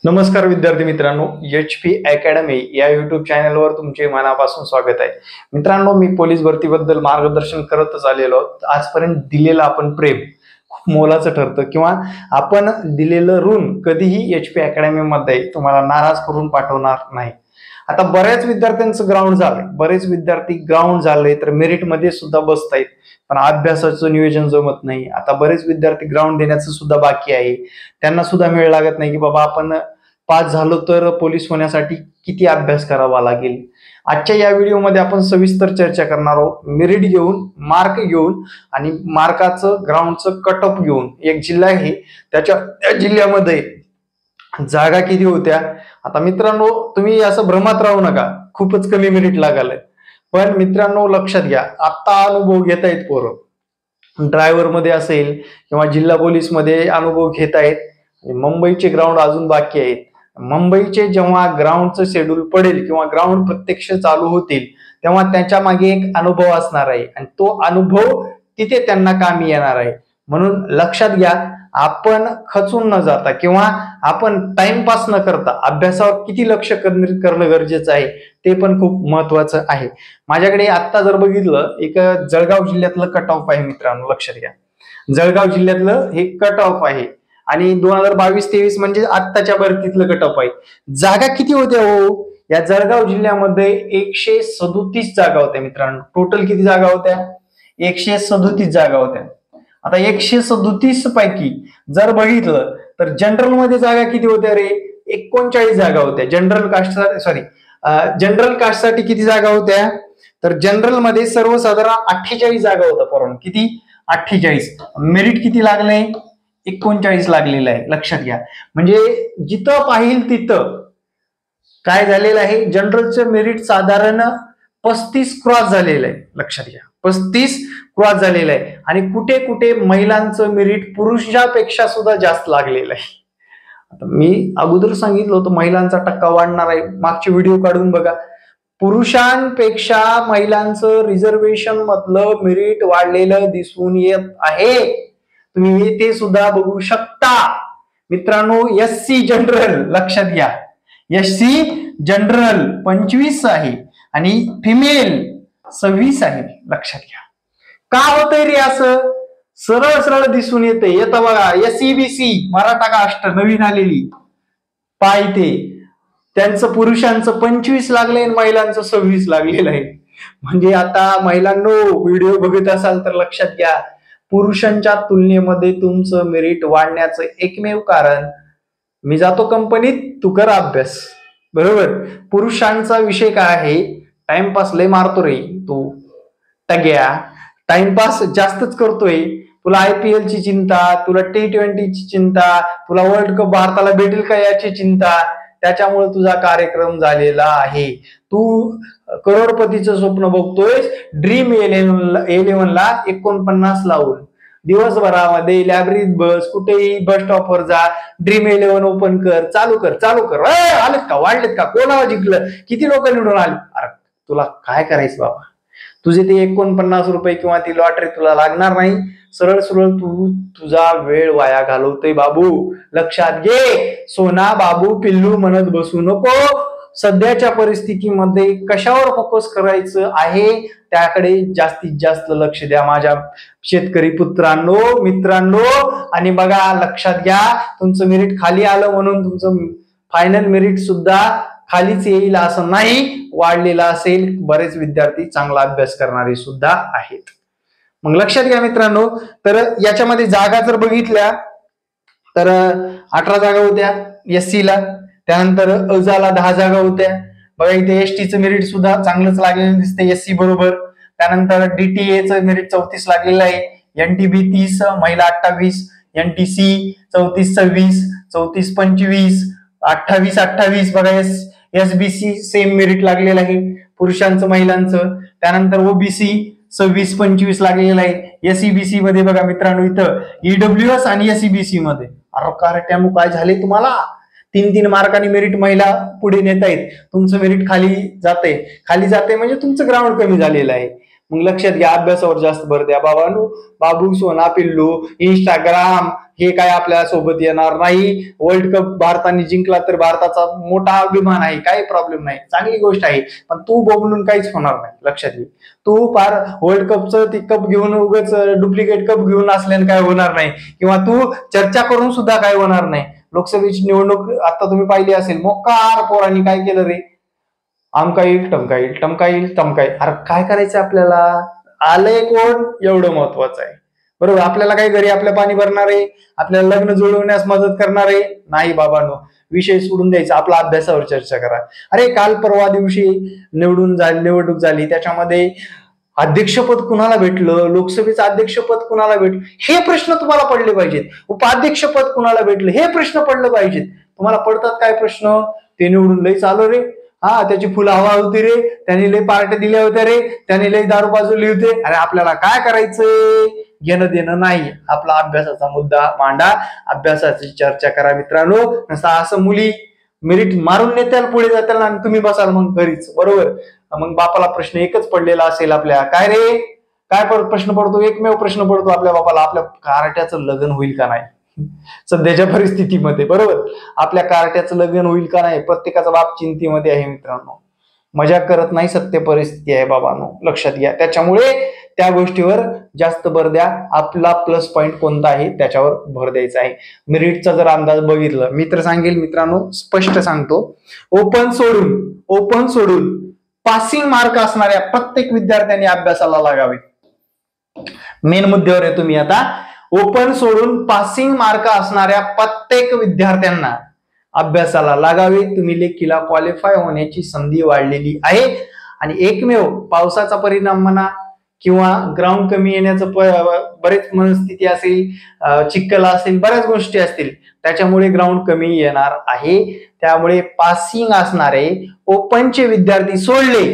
नमस्कार विद्यार्थी मित्रांनो, HP अकॅडमी या युट्यूब चॅनलवर तुमचे मनापासून स्वागत आहे. मित्रांनो, मी पोलीस भरतीबद्दल मार्गदर्शन करतच आलेलो आहोत. आजपर्यंत दिलेलं आपण प्रेम खूप मोलाचं ठरतं किंवा आपण दिलेलं ऋण कधीही HP अकॅडमी मध्ये तुम्हाला नाराज करून पाठवणार नाही. आता बऱ्याच विद्यार्थ्यांचं ग्राउंड झालंय, बरेच विद्यार्थी ग्राउंड झाले तर मेरिट मध्ये सुद्धा बसतायत, पण अभ्यासाचं नियोजन जमत नाही. आता बरेच विद्यार्थी ग्राउंड देण्याचं सुद्धा बाकी आहे, त्यांना सुद्धा वेळ लागत नाही की बाबा आपण पास झालो तर पोलीस होण्यासाठी किती अभ्यास करावा लागेल. आजच्या या व्हिडिओमध्ये आपण सविस्तर चर्चा करणार आहोत. मेरिट घेऊन, मार्क घेऊन आणि मार्काचं ग्राउंडचं कट ऑफ घेऊन एक जिल्हा आहे, त्या जिल्ह्यामध्ये जागा किती होत्या. आता मित्रांनो, तुम्ही असं भ्रमात राहू नका खूपच कमी मेरिट लागलं, पण मित्रांनो लक्षात घ्या, आता अनुभव घेतायत पोरं, ड्रायव्हर मध्ये असेल किंवा जिल्हा पोलीस मध्ये अनुभव घेतायत. मुंबईचे ग्राउंड अजून बाकी आहेत. मुंबईचे जेव्हा ग्राउंडचं शेड्यूल पडेल किंवा ग्राउंड प्रत्यक्ष चालू होतील तेव्हा त्याच्या मागे एक अनुभव असणार आहे आणि तो अनुभव तिथे त्यांना कामी येणार आहे. म्हणून लक्षात घ्या, आपण खचून न जाता किंवा आपण टाइमपास न करता अभ्यासावर किती लक्ष करणं गरजेचं आहे ते पण खूप महत्वाचं आहे. माझ्याकडे आता जर बघितलं, एक जळगाव जिल्ह्यातलं कट ऑफ आहे मित्रांनो, लक्षात घ्या. जळगाव जिल्ह्यातलं हे कट ऑफ आहे आणि 2022-23 म्हणजे आत्ताच्या भरतीतलं कट ऑफ आहे. जागा किती होत्या हो? या जळगाव जिल्ह्यामध्ये 137 जागा होत्या मित्रांनो. टोटल किती जागा होत्या? 137 जागा होत्या. आता 137 पैकी जर बघितलं तर जनरल मध्ये जागा किती होत्या रे? 39 जागा होत्या. जनरल कास्टसाठी किती जागा होत्या? तर जनरल मध्ये सर्वसाधारण 48 जागा होत्या पोरांनो. किती? 48. मेरिट किती लागले? 39 लागलेलं आहे. लक्षात घ्या, म्हणजे जिथं पाहिल तिथं काय झालेलं आहे, जनरलचं मेरिट साधारण 35 क्रॉस झालेलं आहे. लक्षात घ्या, 35 क्रॉस झालेलं आहे आणि कुठे कुठे महिलांचं मेरिट पुरुषापेक्षा सुद्धा जास्त लागलेलं आहे. आता मी अगोदर सांगितलं होतं महिलांचा टक्का वाढणार आहे, मागचे व्हिडिओ काढून बघा. पुरुषांपेक्षा महिलांचं रिझर्वेशन मधलं मेरिट वाढलेलं दिसून येत आहे. तुम्ही ते सुद्धा बघू शकता मित्रांनो. SC जनरल, लक्षात घ्या, SC जनरल 25 आहे आणि फिमेल 26 आहे. लक्षात घ्या. का होतंय रे असं? सरळ सरळ दिसून येते. येतं बघा, SEBC मराठा कास्ट नवीन आलेली पाहिजे, त्यांचं पुरुषांचं 25 लागले आणि महिलांचं 26 लागलेलं आहे. म्हणजे आता महिलांनो, व्हिडिओ बघत असाल तर लक्षात घ्या, पुरुषांच्या तुलनेमध्ये तुमचं मेरिट वाढण्याचं एकमेव कारण, मी जातो कंपनीत, तू कर अभ्यास. बरोबर. पुरुषांचा विषय काय आहे? टाइमपास लय मारतो रे तू, टग्या, टाइमपास जास्तच करतोय. तुला IPL ची चिंता, तुला T20 ची चिंता, तुला वर्ल्ड कप भारताला भेटेल का याची चिंता, त्याच्यामुळे तुझा कार्यक्रम झालेला आहे. तू करोडपतीचं स्वप्न बघतोय, ड्रीम 11ला 49 लावून दिवसभरामध्ये लायब्ररीत बस, कुठेही बस स्टॉपवर जा, ड्रीम 11 ओपन कर, चालू कर. आलेत का? वाढलेत का? कोणाला जिंकलं? किती लोक निवडून आले? अरे तुला काय करायचं बाबा? तुझे ते 49 रुपये किंवा ती लॉटरी तुला लागणार नाही. सरळ सरळ तू तुझा वेळ वाया घालवतोय बाबू. लक्षात घे, सोना बाबू पिल्लू म्हणत बसू नको. सध्याच्या परिस्थितीमध्ये कशावर फोकस करायचं आहे त्याकडे जास्तीत जास्त लक्ष द्या माझ्या शेतकरी पुत्रांनो, मित्रांनो. आणि बघा, लक्षात घ्या, तुमचं मेरिट खाली आलं म्हणून तुमचं फायनल मेरिट सुद्धा खालीच येईल असं नाही, वाढलेला असेल. बरेच विद्यार्थी चांगला अभ्यास करणारे सुद्धा आहेत. मग लक्षात घ्या मित्रांनो, तर याच्यामध्ये जागा जर बघितल्या तर 18 जागा होत्या SC ला. त्यानंतर अजाला 10 जागा होत्या. बघा इथे STचं मेरिट सुद्धा चांगलंच लागलेलं दिसतंय SC बरोबर. त्यानंतर DTAचं मेरिट 34 लागलेलं आहे. NTB 30, महिला 28, NTC 34-26, 34-25, 28-28. बघा SBC सेम मेरिट लागलेलं आहे, पुरुषांचं महिलांचं. त्यानंतर OBC 26-25 लागलेलं आहे. SEBC मध्ये बघा मित्रांनो, इथं EWS आणि SEBC मध्ये अरे कारट्यामु काय झाले तुम्हाला? 3-3 मार्कांनी मेरिट महिला पुढे नेता येत, तुमचं मेरिट खाली जाते म्हणजे तुमचं ग्राउंड कमी झालेलं आहे. मग लक्षात घ्या, अभ्यासावर जास्त भर द्या बाबांनो. बाबू सोना पिल्लू इंस्टाग्राम हे काय आपल्या सोबत येणार नाही. वर्ल्ड कप भारताने जिंकला तर भारताचा मोठा अभिमान आहे, काही प्रॉब्लेम नाही, चांगली गोष्ट आहे. पण तू बोलून काहीच होणार नाही, लक्षात घे. तू फार वर्ल्ड कपचं ती कप घेऊन उगाच डुप्लिकेट कप घेऊन असल्याने काय होणार नाही, किंवा तू चर्चा करून सुद्धा काय होणार नाही. लोकसभेची निवडणूक आता तुम्ही पाहिली असेल, मोकार पोरांनी काय केलं रे, आमका येईल टमका येईल, टमका येईल तमका येईल. अरे काय करायचं आपल्याला, आलंय कोण एवढं महत्वाचं आहे, बरोबर. आपल्याला काही घरी आपल्या पाणी भरणार आहे, आपल्याला लग्न जुळवण्यास मदत करणार आहे नाही बाबांनो. विषय सोडून द्यायचा, आपला अभ्यासावर चर्चा करा. अरे काल परवा दिवशी निवडणूक झाली, त्याच्यामध्ये अध्यक्षपद कुणाला भेटलं, लोकसभेचं अध्यक्षपद कुणाला भेटलं, हे प्रश्न तुम्हाला पडले पाहिजेत. उपाध्यक्षपद कुणाला भेटलं हे प्रश्न पडले पाहिजेत. तुम्हाला पडतात काय प्रश्न, ते निवडून लई चालू रे, हा त्याची फुल हवा होती रे, त्यांनी लई पार्ट्या दिल्या होत्या रे, त्यांनी लई दारू बाजूली होते. अरे आपल्याला काय करायचंय, घेणं देणं नाही. आपला अभ्यासाचा मुद्दा मांडा, अभ्यासाची चर्चा करा मित्रांनो. नसता असं मुली मेरिट मारून नेत्याल, पुढे जाताल आणि तुम्ही बसाल मग घरीच, बरोबर. मग बापाला प्रश्न एकच पडलेला असेल आपल्या, काय रे काय प्रश्न पडतो, एकमेव प्रश्न पडतो आपल्या बापाला, आपल्या कार्ट्याचं लग्न होईल का नाही सध्याच्या परिस्थितीमध्ये, बरोबर. आपल्या कार्ट्याचं लग्न होईल का नाही, प्रत्येकाचा बाप चिंतेमध्ये आहे मित्रांनो. मजा करत नाही, सत्य परिस्थिती आहे बाबांनो, लक्षात घ्या. त्याच्यामुळे त्या गोष्टीवर जास्त भर द्या. आपला प्लस पॉइंट कोणता आहे त्याच्यावर भर द्यायचा आहे. मेरिटचा जर अंदाज बघितलं, मी तर सांगेल मित्रांनो, स्पष्ट सांगतो, ओपन सोडून पासिंग मार्क असणाऱ्या प्रत्येक विद्यार्थ्यांनी अभ्यासाला लागावे. मेन मुद्द्यावर आहे तुम्ही आता. ओपन सोडून पासिंग मार्क असणाऱ्या प्रत्येक विद्यार्थ्यांना अभ्यासाला लागावे. तुम्ही लेखीला क्वालिफाय होण्याची संधी वाढलेली आहे. आणि एकमेव पावसाचा परिणाम म्हणा किंवा ग्राउंड कमी येण्याचं बरेच मनस्थिती असेल, चिखल असेल, बऱ्याच गोष्टी असतील, त्याच्यामुळे ग्राउंड कमी येणार आहे. त्यामुळे पासिंग असणारे ओपनचे विद्यार्थी सोडले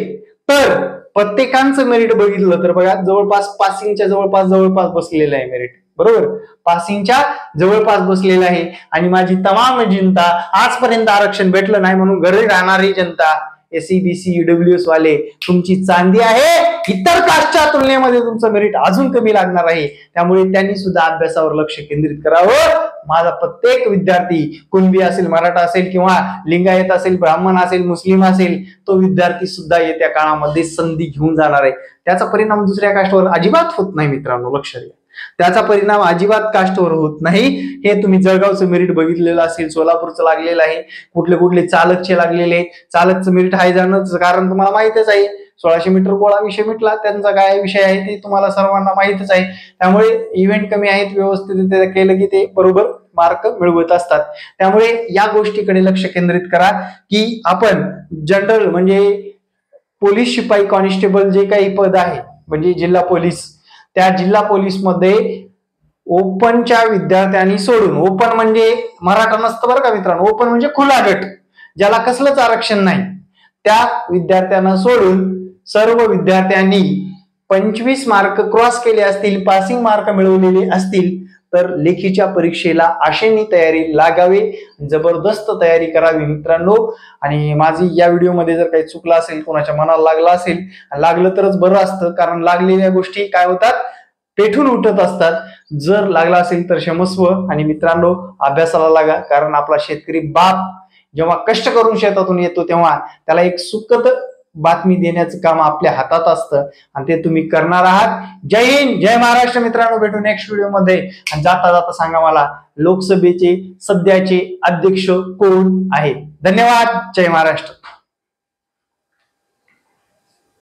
तर प्रत्येकांचं मेरिट बघितलं तर बघा, जवळपास पासिंगच्या जवळपास बसलेलं आहे मेरिट, बरोबर. पासिंगच्या जवळपास बसलेलं आहे. आणि माझी तमाम जनता, आजपर्यंत आरक्षण भेटलं नाही म्हणून घरी राहणारी जनता, SC, BC, EWS वाले, तुमची चांदी आहे. इतर कास्टच्या तुलनेमध्ये तुमचं मेरिट अजून कमी लागणार आहे. त्यामुळे त्यांनी सुद्धा अभ्यासावर लक्ष केंद्रित करावं. माझा प्रत्येक विद्यार्थी, कुणबी असेल, मराठा असेल किंवा लिंगायत असेल, ब्राह्मण असेल, मुस्लिम असेल, तो विद्यार्थी सुद्धा येत्या काळामध्ये संधी घेऊन जाणार आहे. त्याचा परिणाम दुसऱ्या कास्टवर अजिबात होत नाही मित्रांनो, लक्ष द्या. त्याचा परिणाम अजिबात कास्टवर होत नाही. हे तुम्ही जळगावचं मेरिट बघितलेलं असेल, सोलापूरचं लागलेलं आहे, कुठले चालकचे लागलेले. चालकचं मेरिट हाय जाणं कारण तुम्हाला माहितच आहे. 1600 मीटर गोळा विषय मिटला, त्यांचा काय विषय आहे ते तुम्हाला सर्वांना माहितच आहे. त्यामुळे इव्हेंट कमी आहेत, व्यवस्थित केलं की ते बरोबर मार्क मिळवत असतात. त्यामुळे या गोष्टीकडे लक्ष केंद्रित करा की आपण जनरल म्हणजे पोलीस शिपाई कॉन्स्टेबल जे काही पद आहे, म्हणजे जिल्हा पोलीस, त्या जिल्हा पोलीस मध्ये ओपनच्या विद्यार्थ्यांनी सोडून, ओपन म्हणजे मराठा नसतं बरं का मित्रांनो, ओपन म्हणजे खुला गट, ज्याला कसलंच आरक्षण नाही, त्या विद्यार्थ्यांना सोडून सर्व विद्यार्थ्यांनी 25 मार्क क्रॉस केले असतील, पासिंग मार्क मिळवलेले असतील तर लेखीच्या परीक्षेला आशेने तयारी लागावी. जबरदस्त तयारी करावी मित्रांनो. आणि माझी या व्हिडिओमध्ये जर काही चुकलं असेल, कोणाच्या मनाला लागलं असेल, लागलं तरच बरं असतं, कारण लागलेल्या गोष्टी काय होतात, पेठून उठत असतात. जर लागला असेल तर क्षमस्व. आणि मित्रांनो, अभ्यासाला लागा, कारण आपला शेतकरी बाप जेव्हा कष्ट करून शेतातून येतो तेव्हा त्याला एक सुखद बातमी देण्याचं काम आपल्या हातात असतं आणि ते तुम्ही करणार आहात. जय हिंद, जय महाराष्ट्र मित्रांनो. भेटू नेक्स्ट व्हिडिओमध्ये. आणि जाता जाता सांगा मला, लोकसभेचे सध्याचे अध्यक्ष कोण आहे. धन्यवाद. जय महाराष्ट्र.